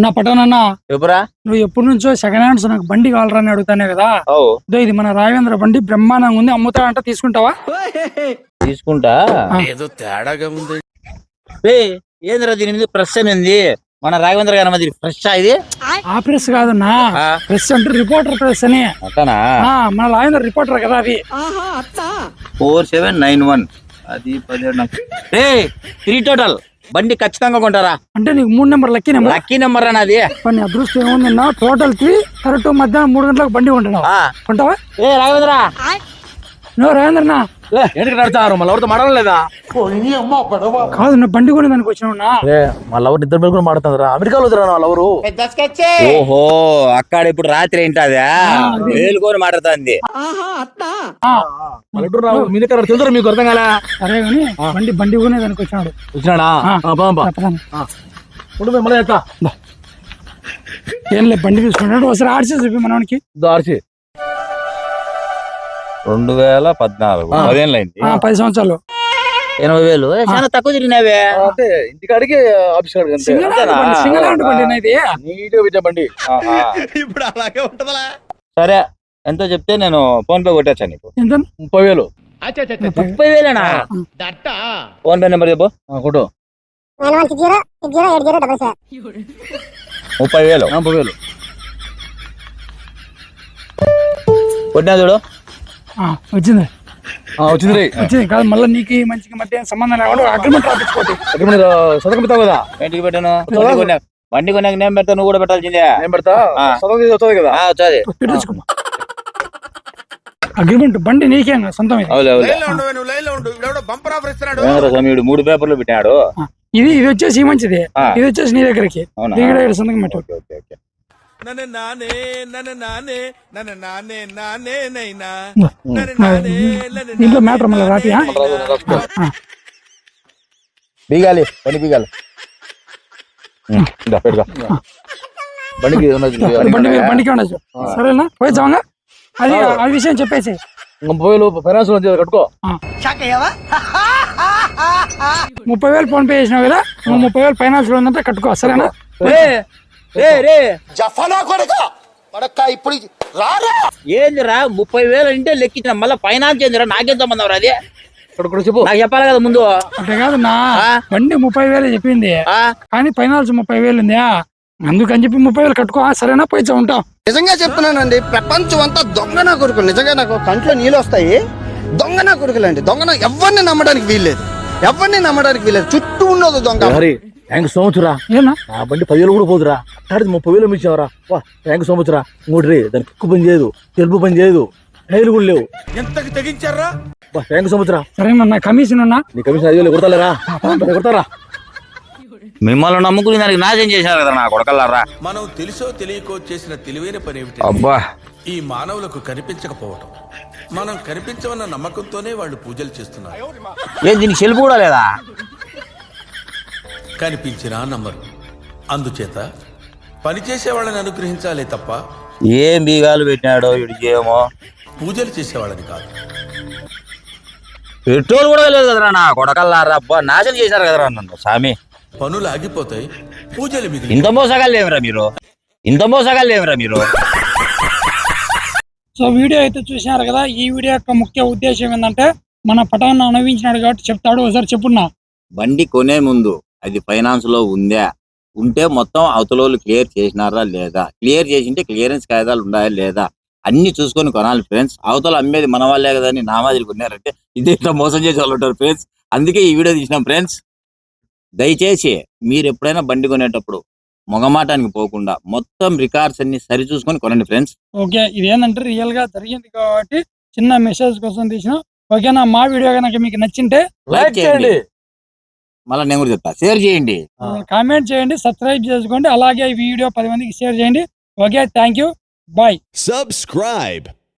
నా పట్టణన్నా నువ్వు ఎప్పటి నుంచో సెకండ్ హ్యాండ్స్ నాకు బండి కావాలరా అని అడుగుతానే కదా. ఇది మన రాఘవేంద్ర బండి బ్రహ్మాండంగా ఉంది, అమ్ముతాడంట, తీసుకుంటావా? తీసుకుంటా. ఏదో తేడాగా ఉంది. ఏంద్రా దీని మీద ప్రెస్ అనేది మన రాఘవేంద్ర గారి మధ్య ఫ్రెష్ ఇది? ఆ ప్రెస్ కాదన్నా, ప్రెస్ అంటే రిపోర్టర్ ప్రెస్ అని. మన రాఘవేంద్ర రిపోర్టర్ కదా అది. 4791 అది 17 టోటల్ బండి ఖచ్చితంగా కొంటారా? అంటే నీకు 3 నెంబర్ లక్కీ నెంబర్ అన్నది. కొన్ని అదృష్టం ఏముందన్నా, టోటల్ కి కరెక్ట్ మధ్యాహ్నం 3 గంటలకు బండి కొంటున్నావు. కొంటావా? రాఘవేంద్ర నువ్వు రాఘవేంద్రనా ఎవరితో మాడలేదా? కాదు, నువ్వు బండి కొని దానికి వచ్చినావు. మా లవర్ ఇద్దరు కూడా మాడుతుందిరా, అమెరికాలో లవరు. ఓహో, అక్కడ ఇప్పుడు రాత్రి ఏంటదా మేలుకొని మాట్లాడుతుంది. మీకు అర్థం కాలే. సరే గాని బండి కొనే దానికి వచ్చినాడు. ఏం లేదు, బండి తీసుకున్నాడు. ఒకసారి ఆర్సీ చూపి మనకి. 2014 10 సంవత్సరాలు 80,000 చాలా తక్కువ తిరిగినావే. ఇంటికాడికి ఆఫీస్ బండి ఇప్పుడు అలాగే ఉంటదా? సరే, ఎంతో చెప్తే నేను ఫోన్ పే కొట్టచ్చా నీకు? 30,000. 30,000 ఫోన్ పే నెంబర్ చెప్పు. కొట్టు. 30,000 కొట్టినా చూడు. వచ్చింది కాదు, మళ్ళీ నీకు మంచిగా మధ్య సంబంధం లేకుండా అగ్రిమెంట్ రాపించుకోండి. సంతకం పెడతావు కదా? ఇంటికి పెట్టాను. బండి కొన్నాక నేను పెడతా, నువ్వు కూడా పెట్టాల్సిందే. నేను పెడతా. కదా అగ్రిమెంట్ బండి నీకే సొంతం. 3 పేపర్లు పెట్టాడు. ఇది వచ్చేసి మంచిది, ఇది వచ్చేసి నీ దగ్గరికి సంతకం పెట్టాడు. ఇంట్లో మ్యాటర్ మళ్ళీ రాతి బీగాలి, పని బీగాలి. బండికి ఉండొచ్చు. సరేనా, పోయి చావంగా. అది ఆ విషయం చెప్పేసి 30,000 ఫైనాన్స్ కట్టుకో. 30,000 ఫోన్ పే చేసినావు కదా, 30,000 ఫైనాన్స్ లో ఉందంటే కట్టుకో. సరేనా? ఏందిరా 30,000 అంటే లెక్కించిన, మళ్ళీ ఫైనాన్స్ ఏందిరా? నాకేం సంబంధం రా? అది చెప్పు, నాకు చెప్పాలి కదా ముందు. అంటే కాదు నా బండి 30,000 చెప్పింది, కానీ ఫైనాన్స్ 30,000 ఉంది. అందుకని చెప్పి 30,000 కట్టుకో. సరేనా, పోయి ఉంటాం. నిజంగా చెప్తున్నానండి, ప్రపంచం అంతా దొంగ నా కొడుకులు. నిజంగా నాకు కంట్లో నీళ్ళు వస్తాయి. దొంగ నా కొడుకులండి, దొంగ. ఎవరిని నమ్మడానికి వీల్లేదు, చుట్టూ ఉండదు దొంగ. సంవత్సరా ఆ బండి 10,000 కూడా పోదురా. 30,000 మించావరా? థ్యాంక్ సంవత్సరా. ఇంకోటి దానికి కుక్కు పని చేయదు, తెలుపు పని చేయదు, టైర్లు కూడా లేవు. ఎంతకి తెగించారా? థ్యాంక్ సంవత్సరా. సరేనా, కమిషన్ ఉన్నా నీ కమిషన్ 5,000 కొడతారా? కొడతారా? మిమ్మల్ని నమ్ముకుని దానికి నాశనం చేశారు కదా నా కొడకల్లారా. మనం తెలుసో తెలియకో చేసిన తెలివైన పని ఏమిటి? అబ్బా, ఈ మానవులకు కనిపించకపోవటం. మనం కనిపించమన్న నమ్మకంతోనే వాళ్ళు పూజలు చేస్తున్నారు. ఏం దీనికి సెల్ఫ్ కూడా లేదా? కనిపించినా నమ్మరు. అందుచేత పనిచేసే వాళ్ళని అనుగ్రహించాలే తప్ప ఏం బీగాలు పెట్టినాడో వీడికి ఏమో. పూజలు చేసేవాళ్ళని కాదు. పెట్రోల్ కూడా లేదు కదరా నా కొడకల్లారా. అబ్బా, నాశనం చేశారు కదరా నన్ను స్వామి. పనులు ఆగిపోతాయి, పూజలు మిగిలి. ఇంత మోసగాళ్ళేమిరా మీరు? సో వీడియో అయితే చూసినారు కదా. ఈ వీడియో యొక్క ముఖ్య ఉద్దేశం ఏంటంటే, మన పటాన్ని అనుభవించినాడు కాబట్టి చెప్తాడు. ఒకసారి చెప్పున్నా. బండి కొనే ముందు అది ఫైనాన్స్ లో ఉందా, ఉంటే మొత్తం అవతలోళ్ళు క్లియర్ చేసినారా లేదా, క్లియర్ చేసింటే క్లియరెన్స్ కాగితాలు ఉన్నాయా లేదా, అన్ని చూసుకొని కొనాలి ఫ్రెండ్స్. అవతల అమ్మేది మన వాళ్ళే కదా అని నా మాదిరి కొన్నారంటే ఇదే మోసం చేసే వాళ్ళు ఉంటారు ఫ్రెండ్స్. అందుకే ఈ వీడియో తీసినాం ఫ్రెండ్స్. దయచేసి మీరు ఎప్పుడైనా బండి కొనేటప్పుడు మొగమాటానికి పోకుండా మొత్తం రికార్డ్స్ అన్ని సరి చూసుకొని కొనండి ఫ్రెండ్స్. ఓకే, ఇది ఏంటంటే రియల్ గా జరిగింది కాబట్టి చిన్న మెసేజ్ కోసం తీసిన. ఓకేనా, మా వీడియో కనుక మీకు నచ్చింటే లైక్ చేయండి, మళ్ళీ నేను కూడా చెప్తా, షేర్ చేయండి, కామెంట్ చేయండి, సబ్స్క్రైబ్ చేసుకోండి. అలాగే ఈ వీడియో 10 మందికి షేర్ చేయండి. Okay, thank you, bye. Subscribe.